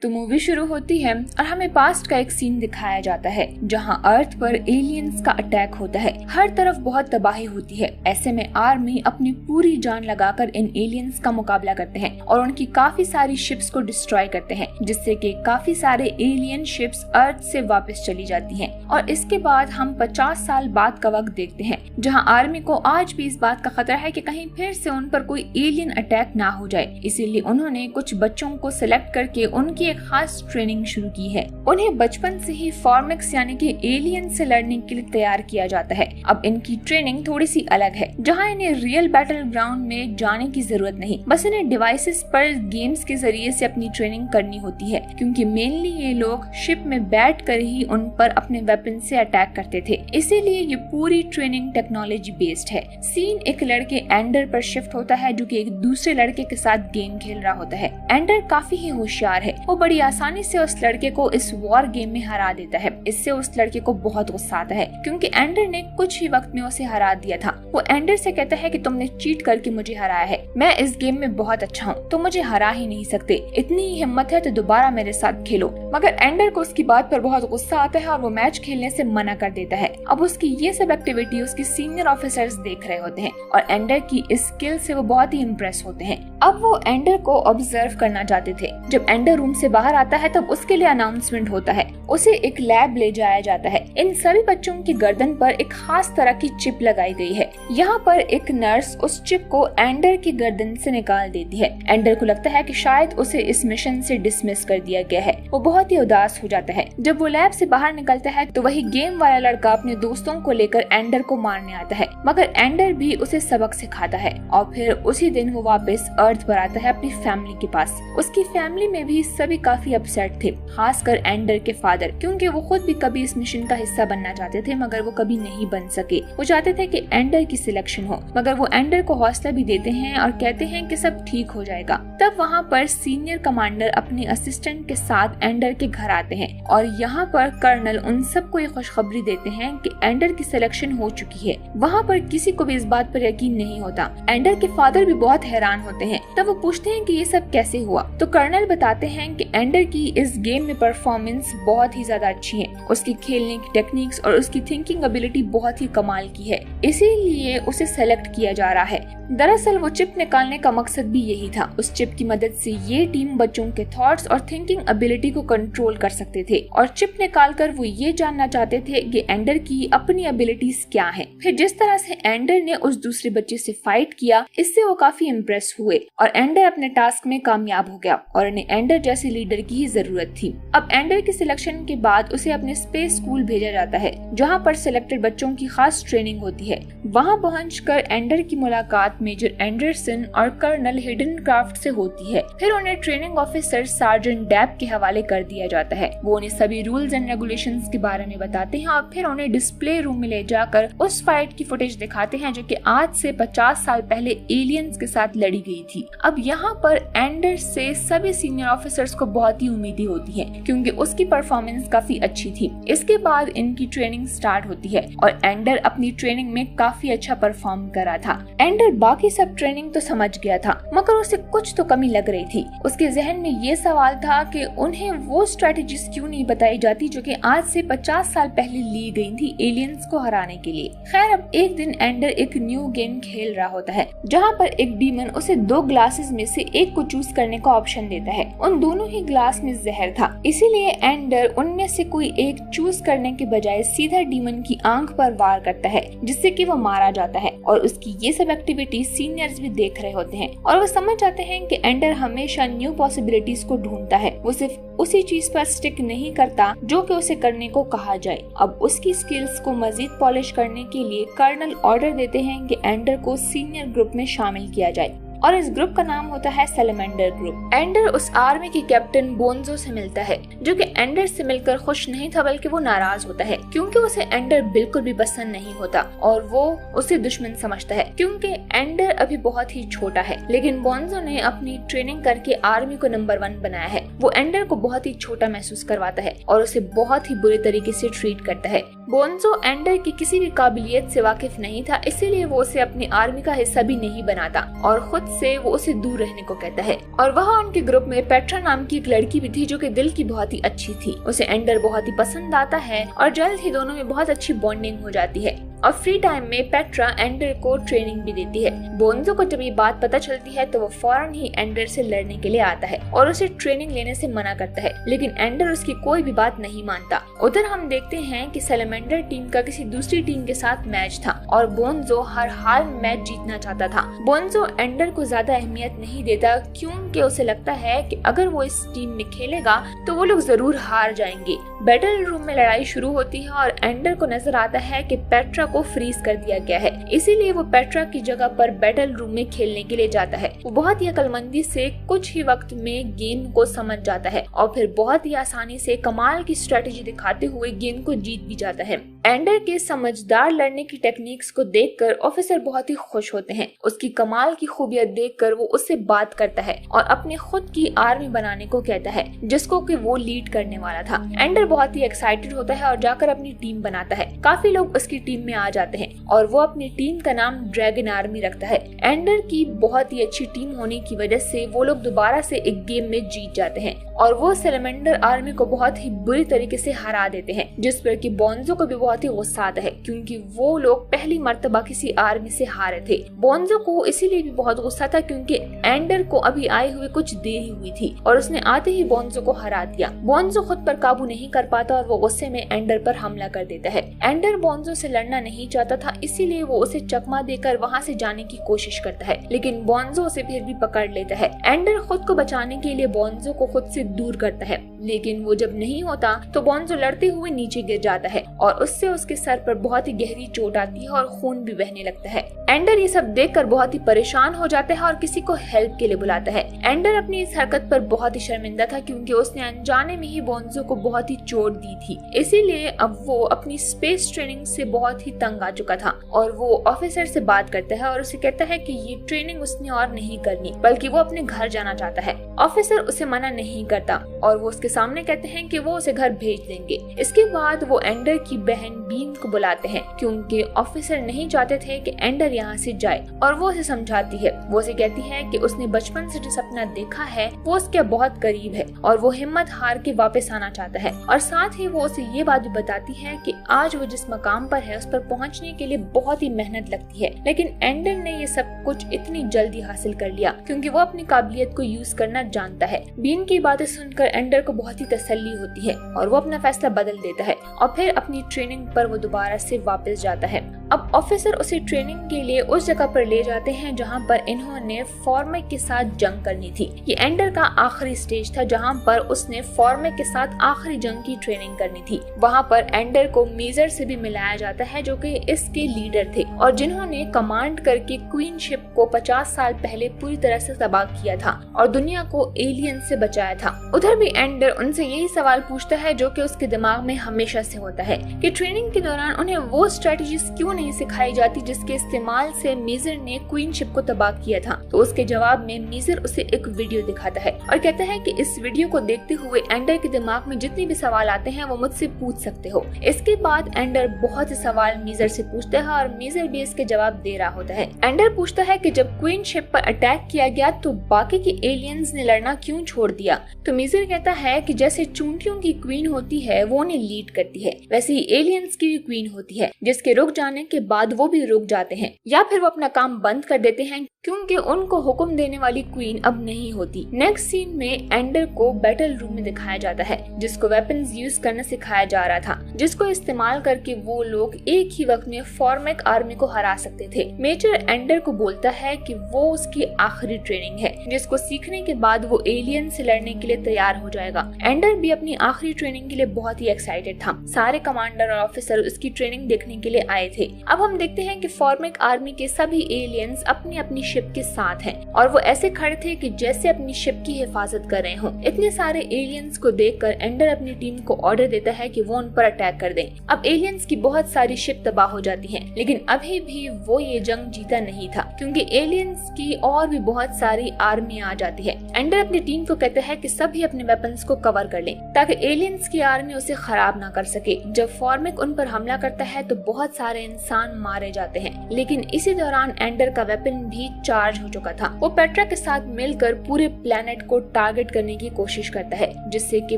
तो मूवी शुरू होती है और हमें पास्ट का एक सीन दिखाया जाता है जहां अर्थ पर एलियंस का अटैक होता है। हर तरफ बहुत तबाही होती है। ऐसे में आर्मी अपनी पूरी जान लगाकर इन एलियंस का मुकाबला करते हैं और उनकी काफी सारी शिप्स को डिस्ट्रॉय करते हैं, जिससे कि काफी सारे एलियन शिप्स अर्थ से वापस चली जाती हैं। और इसके बाद हम 50 साल बाद का वक्त देखते हैं जहां आर्मी को आज भी इस बात का खतरा है कि कहीं फिर से उन पर कोई एलियन अटैक ना हो जाए। इसीलिए उन्होंने कुछ बच्चों को सिलेक्ट करके उनकी एक खास ट्रेनिंग शुरू की है। उन्हें बचपन से ही फॉर्मिक्स यानी कि एलियन से लड़ने के लिए तैयार किया जाता है। अब इनकी ट्रेनिंग थोड़ी सी अलग है, जहां इन्हें रियल बैटल ग्राउंड में जाने की जरूरत नहीं, बस इन्हें डिवाइसेस पर गेम्स के जरिए से अपनी ट्रेनिंग करनी होती है, क्योंकि मेनली ये लोग शिप में बैठ कर ही उन पर अपने वेपन से अटैक करते थे। इसीलिए ये पूरी ट्रेनिंग टेक्नोलॉजी बेस्ड है। सीन एक लड़के एंडर पर शिफ्ट होता है जो कि एक दूसरे लड़के के साथ गेम खेल रहा होता है। एंडर काफी ही होशियार है। वो बड़ी आसानी से उस लड़के को इस वॉर गेम में हरा देता है। इससे उस लड़के को बहुत गुस्सा आता है, क्योंकि एंडर ने कुछ ही वक्त में उसे हरा दिया था। वो एंडर से कहता है कि तुमने चीट करके मुझे हराया है, मैं इस गेम में बहुत अच्छा हूँ, तुम मुझे हरा ही नहीं सकते, इतनी ही हिम्मत है तो दोबारा मेरे साथ खेलो। मगर एंडर को उसकी बात पर बहुत गुस्सा आता है और वो मैच खेलने से मना कर देता है। अब उसकी ये सब एक्टिविटी उसके सीनियर ऑफिसर्स देख रहे होते हैं और एंडर की इस स्किल से वो बहुत ही इम्प्रेस होते हैं। अब वो एंडर को ऑब्जर्व करना चाहते थे। जब एंडर रूम से बाहर आता है तब उसके लिए अनाउंसमेंट होता है। उसे एक लैब ले जाया जाता है। इन सभी बच्चों की गर्दन पर एक खास तरह की चिप लगाई गई है। यहाँ पर एक नर्स उस चिप को एंडर की गर्दन से निकाल देती है। एंडर को लगता है कि शायद उसे इस मिशन से डिसमिस कर दिया गया है। वो बहुत ही उदास हो जाता है। जब वो लैब से बाहर निकलता है तो वही गेम वाला लड़का अपने दोस्तों को लेकर एंडर को मारने आता है, मगर एंडर भी उसे सबक सिखाता है और फिर उसी दिन वो वापस अर्थ पर आता है अपनी फैमिली के पास। उसकी फैमिली में भी सभी काफी अपसेट थे, खासकर एंडर के फादर, क्योंकि वो खुद भी कभी इस मिशन का हिस्सा बनना चाहते थे मगर वो कभी नहीं बन सके। वो चाहते थे कि एंडर की सिलेक्शन हो, मगर वो एंडर को हौसला भी देते हैं और कहते हैं कि सब ठीक हो जाएगा। तब वहाँ पर सीनियर कमांडर अपने असिस्टेंट के साथ एंडर के घर आते हैं और यहाँ पर कर्नल उन सबको ये खुशखबरी देते हैं कि एंडर की सिलेक्शन हो चुकी है। वहाँ पर किसी को भी इस बात पर यकीन नहीं होता। एंडर के फादर भी बहुत हैरान होते हैं। तब वो पूछते हैं कि ये सब कैसे हुआ, तो कर्नल बताते हैं कि एंडर की इस गेम में परफॉर्मेंस बहुत ही ज्यादा अच्छी है। उसकी खेलने की टेक्निक्स और उसकी थिंकिंग एबिलिटी बहुत ही कमाल की है, इसीलिए उसे सेलेक्ट किया जा रहा है। दरअसल वो चिप निकालने का मकसद भी यही था। उस चिप की मदद से ये टीम बच्चों के थॉट्स और थिंकिंग एबिलिटी को कंट्रोल कर सकते थे और चिप निकालकर वो ये जानना चाहते थे कि एंडर की अपनी एबिलिटीज क्या है। फिर जिस तरह से एंडर ने उस दूसरे बच्चे से फाइट किया, इससे वो काफी इम्प्रेस हुए और एंडर अपने टास्क में कामयाब हो गया और उन्हें एंडर जैसे लीडर की ही जरूरत थी। अब एंडर की सिलेक्शन के बाद उसे अपने स्पेस स्कूल भेजा जाता है, जहाँ पर सिलेक्टेड बच्चों की खास ट्रेनिंग होती है। वहाँ पहुंचकर एंडर की मुलाकात मेजर एंडरसन और कर्नल हिडन क्राफ्ट से होती है। फिर उन्हें ट्रेनिंग ऑफिसर सार्जेंट डैप के हवाले कर दिया जाता है। वो उन्हें सभी रूल्स एंड रेगुलेशंस के बारे में बताते हैं और फिर उन्हें डिस्प्ले रूम में ले जाकर उस फाइट की फुटेज दिखाते हैं जो कि आज से 50 साल पहले एलियंस के साथ लड़ी गई थी। अब यहाँ पर एंडर से सभी सीनियर ऑफिसर्स को बहुत ही उम्मीदें होती है, क्योंकि उसकी परफॉर्मेंस काफी अच्छी थी। इसके बाद इनकी ट्रेनिंग स्टार्ट होती है और एंडर अपनी ट्रेनिंग में काफी अच्छा परफॉर्म कर रहा था। एंडर बाकी सब ट्रेनिंग तो समझ गया था, मगर उसे कुछ तो कमी लग रही थी। उसके जहन में ये सवाल था कि उन्हें वो स्ट्रेटेजीज क्यों नहीं बताई जाती जो कि आज से 50 साल पहले ली गई थी एलियंस को हराने के लिए। खैर, अब एक दिन एंडर एक न्यू गेम खेल रहा होता है, जहाँ पर एक डीमन उसे 2 ग्लासेस में से एक को चूज करने का ऑप्शन देता है। उन दोनों ही ग्लास में जहर था, इसीलिए एंडर उनमें से कोई एक चूज करने के बजाय सीधा डीमन की आंख पर वार करता है, जिससे कि वो मारा जाता है। और उसकी ये सब एक्टिविटी सीनियर्स भी देख रहे होते हैं और वो समझ जाते हैं कि एंडर हमेशा न्यू पॉसिबिलिटीज को ढूंढता है। वो सिर्फ उसी चीज पर स्टिक नहीं करता जो कि उसे करने को कहा जाए। अब उसकी स्किल्स को मजीद पॉलिश करने के लिए कर्नल ऑर्डर देते हैं कि एंडर को सीनियर ग्रुप में शामिल किया जाए और इस ग्रुप का नाम होता है सैलेमेंडर ग्रुप। एंडर उस आर्मी के कैप्टन बोन्जो से मिलता है, जो कि एंडर से मिलकर खुश नहीं था बल्कि वो नाराज होता है, क्योंकि उसे एंडर बिल्कुल भी पसंद नहीं होता और वो उसे दुश्मन समझता है, क्योंकि एंडर अभी बहुत ही छोटा है। लेकिन बोन्जो ने अपनी ट्रेनिंग करके आर्मी को नंबर 1 बनाया है। वो एंडर को बहुत ही छोटा महसूस करवाता है और उसे बहुत ही बुरे तरीके से ट्रीट करता है। बोन्जो एंडर की किसी भी काबिलियत से वाकिफ नहीं था, इसीलिए वो उसे अपनी आर्मी का हिस्सा भी नहीं बनाता और खुद से वो उसे दूर रहने को कहता है। और वहाँ उनके ग्रुप में पेट्रा नाम की एक लड़की भी थी जो कि दिल की बहुत ही अच्छी थी। उसे एंडर बहुत ही पसंद आता है और जल्द ही दोनों में बहुत अच्छी बॉन्डिंग हो जाती है। और फ्री टाइम में पेट्रा एंडर को ट्रेनिंग भी देती है। बोन्जो को जब ये बात पता चलती है तो वो फौरन ही एंडर से लड़ने के लिए आता है और उसे ट्रेनिंग लेने से मना करता है, लेकिन एंडर उसकी कोई भी बात नहीं मानता। उधर हम देखते हैं कि सैलमेंडर टीम का किसी दूसरी टीम के साथ मैच था और बोन्जो हर हाल में मैच जीतना चाहता था। बोन्जो एंडर को ज्यादा अहमियत नहीं देता क्योंकि उसे लगता है कि अगर वो इस टीम में खेलेगा तो वो लोग जरूर हार जाएंगे। बैटल रूम में लड़ाई शुरू होती है और एंडर को नजर आता है कि पेट्रा को फ्रीज कर दिया गया है, इसीलिए वो पेट्रा की जगह पर बैटल रूम में खेलने के लिए जाता है। वो बहुत ही अक्लमंदी से कुछ ही वक्त में गेम को समझ जाता है और फिर बहुत ही आसानी से कमाल की स्ट्रेटेजी दिखाते हुए गेम को जीत भी जाता है। एंडर के समझदार लड़ने की टेक्निक्स को देखकर ऑफिसर बहुत ही खुश होते हैं। उसकी कमाल की खूबियां देखकर वो उससे बात करता है और अपने खुद की आर्मी बनाने को कहता है जिसको कि वो लीड करने वाला था। एंडर बहुत ही एक्साइटेड होता है और जाकर अपनी टीम बनाता है। काफी लोग उसकी टीम में आ जाते हैं और वो अपनी टीम का नाम ड्रैगन आर्मी रखता है। एंडर की बहुत ही अच्छी टीम होने की वजह से वो लोग दोबारा से एक गेम में जीत जाते हैं और वो सैलमेंडर आर्मी को बहुत ही बुरी तरीके से हरा देते हैं, जिस पर कि बोन्जो को भी बहुत ही गुस्सा आता है क्योंकि वो लोग पहली मर्तबा किसी आर्मी से हारे थे। बोन्जो को इसीलिए भी बहुत गुस्सा था क्योंकि एंडर को अभी आए हुए कुछ देर ही हुई थी और उसने आते ही बोन्जो को हरा दिया। बोन्जो खुद पर काबू नहीं कर पाता और वो गुस्से में एंडर पर हमला कर देता है। एंडर बोन्जो से लड़ना नहीं चाहता था, इसीलिए वो उसे चकमा देकर वहाँ से जाने की कोशिश करता है, लेकिन बोन्जो उसे फिर भी पकड़ लेता है। एंडर खुद को बचाने के लिए बोन्जो को खुद से दूर करता है, लेकिन वो जब नहीं होता तो बोन्जो लड़ते हुए नीचे गिर जाता है और उससे उसके सर पर बहुत ही गहरी चोट आती है और खून भी बहने लगता है। एंडर ये सब देखकर बहुत ही परेशान हो जाता है और किसी को हेल्प के लिए बुलाता है। एंडर अपनी इस हरकत पर बहुत ही शर्मिंदा था क्योंकि उसने अनजाने में ही बोन्जो को बहुत ही चोट दी थी, इसीलिए अब वो अपनी स्पेस ट्रेनिंग से बहुत ही तंग आ चुका था और वो ऑफिसर से बात करता है और उसे कहता है कि ये ट्रेनिंग उसने और नहीं करनी बल्कि वो अपने घर जाना चाहता है। ऑफिसर उसे मना नहीं करता और वो उसके सामने कहते हैं कि वो उसे घर भेज देंगे। इसके बाद वो एंडर की बहन बीन को बुलाते हैं क्योंकि ऑफिसर नहीं चाहते थे कि एंडर यहाँ से जाए और वो उसे समझाती है। वो उसे कहती है कि उसने बचपन से जो सपना देखा है वो उसके बहुत करीब है और वो हिम्मत हार के वापस आना चाहता है और साथ ही वो उसे ये बात भी बताती है कि आज वो जिस मकाम पर है उस पर पहुँचने के लिए बहुत ही मेहनत लगती है, लेकिन एंडर ने ये सब कुछ इतनी जल्दी हासिल कर लिया क्योंकि वो अपनी काबिलियत को यूज करना जानता है। बीन की बातें सुनकर एंडर को बहुत ही तसल्ली होती है और वो अपना फैसला बदल देता है और फिर अपनी ट्रेनिंग पर वो दोबारा से वापस जाता है। अब ऑफिसर उसे ट्रेनिंग के लिए उस जगह पर ले जाते हैं जहाँ पर इन्होंने फॉर्मेक के साथ जंग करनी थी। ये एंडर का आखिरी स्टेज था जहाँ पर उसने फॉर्मेक के साथ आखिरी जंग की ट्रेनिंग करनी थी। वहाँ पर एंडर को मेजर से भी मिलाया जाता है जो कि इसके लीडर थे और जिन्होंने कमांड करके क्वीन शिप को 50 साल पहले पूरी तरह से तबाह किया था और दुनिया को एलियन से बचाया था। उधर भी एंडर उनसे यही सवाल पूछता है जो कि उसके दिमाग में हमेशा से होता है कि ट्रेनिंग के दौरान उन्हें वो स्ट्रेटजीज क्यों नहीं सिखाई जाती जिसके इस्तेमाल से मेजर ने क्वीन शिप को तबाह किया था। तो उसके जवाब में मेजर उसे एक वीडियो दिखाता है और कहता है कि इस वीडियो को देखते हुए एंडर के दिमाग में जितने भी सवाल आते हैं वो मुझसे पूछ सकते हो। इसके बाद एंडर बहुत से सवाल मेजर से पूछता है और मेजर भी इसके जवाब दे रहा होता है। एंडर पूछता है कि जब क्वीन शिप पर अटैक किया गया तो बाकी के एलियंस ने लड़ना क्यों छोड़ दिया। तो मेजर कहता है कि जैसे चूंटियों की क्वीन होती है वो उन्हें लीड करती है, वैसे ही एलियंस की भी क्वीन होती है जिसके रुक जाने के बाद वो भी रुक जाते हैं या फिर वो अपना काम बंद कर देते हैं क्योंकि उनको हुक्म देने वाली क्वीन अब नहीं होती। नेक्स्ट सीन में एंडर को बैटल रूम में दिखाया जाता है जिसको वेपन्स यूज करना सिखाया जा रहा था, जिसको इस्तेमाल करके वो लोग एक ही वक्त में फॉर्मेक आर्मी को हरा सकते थे। मेजर एंडर को बोलता है कि वो उसकी आखिरी ट्रेनिंग है जिसको सीखने के बाद वो एलियन से लड़ने के लिए तैयार हो जाएगा। एंडर भी अपनी आखिरी ट्रेनिंग के लिए बहुत ही एक्साइटेड था। सारे कमांडर और ऑफिसर उसकी ट्रेनिंग देखने के लिए आए थे। अब हम देखते हैं कि फॉर्मेक आर्मी के सभी एलियंस अपनी अपनी शिप के साथ हैं और वो ऐसे खड़े थे कि जैसे अपनी शिप की हिफाजत कर रहे हों। इतने सारे एलियंस को देखकर एंडर अपनी टीम को ऑर्डर देता है कि वो उन पर अटैक कर दें। अब एलियंस की बहुत सारी शिप तबाह हो जाती हैं, लेकिन अभी भी वो ये जंग जीता नहीं था क्योंकि एलियंस की और भी बहुत सारी आर्मी आ जाती है। एंडर अपनी टीम को कहता है कि सभी अपने वेपन्स को कवर कर लें ताकि एलियंस की आर्मी उसे खराब ना कर सके। जब फॉर्मेक उन पर हमला करता है तो बहुत सारे इंसान इंसान मारे जाते हैं। लेकिन इसी दौरान एंडर का वेपन भी चार्ज हो चुका था। वो पेट्रा के साथ मिलकर पूरे प्लेनेट को टारगेट करने की कोशिश करता है, जिससे कि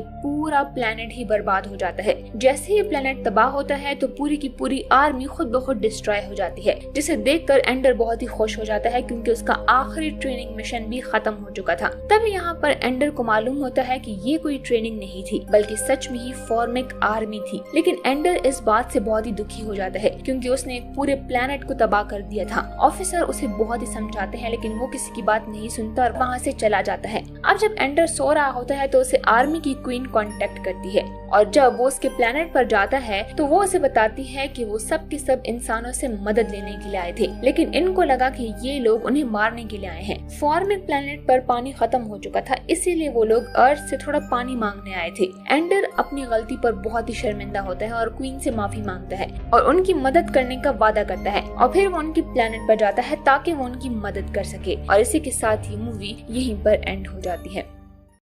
पूरा प्लेनेट ही बर्बाद हो जाता है। जैसे ही प्लेनेट तबाह होता है तो पूरी की पूरी आर्मी खुद ब खुद डिस्ट्रॉय हो जाती है, जिसे देखकर एंडर बहुत ही खुश हो जाता है क्योंकि उसका आखिरी ट्रेनिंग मिशन भी खत्म हो चुका था। तब यहाँ पर एंडर को मालूम होता है कि ये कोई ट्रेनिंग नहीं थी, बल्कि सच में ही फॉर्मिक आर्मी थी। लेकिन एंडर इस बात से बहुत ही दुखी हो जाता है क्योंकि उसने एक पूरे प्लेनेट को तबाह कर दिया था। ऑफिसर उसे बहुत ही समझाते हैं, लेकिन वो किसी की बात नहीं सुनता और वहाँ से चला जाता है। अब जब एंडर सो रहा होता है तो उसे आर्मी की क्वीन कांटेक्ट करती है, और जब वो उसके प्लेनेट पर जाता है तो वो उसे बताती है कि वो सब के सब इंसानों से मदद लेने के लिए आए थे, लेकिन इनको लगा कि ये लोग उन्हें मारने के लिए आए हैं। फॉर्मिक प्लेनेट पर पानी खत्म हो चुका था, इसीलिए वो लोग अर्थ से थोड़ा पानी मांगने आए थे। एंडर अपनी गलती पर बहुत ही शर्मिंदा होता है और क्वीन से माफी मांगता है और उनकी मदद करने का वादा करता है, और फिर वो उनकी प्लेनेट पर जाता है ताकि वो उनकी मदद कर सके। और इसी के साथ ही मूवी यहीं पर एंड हो जाती है।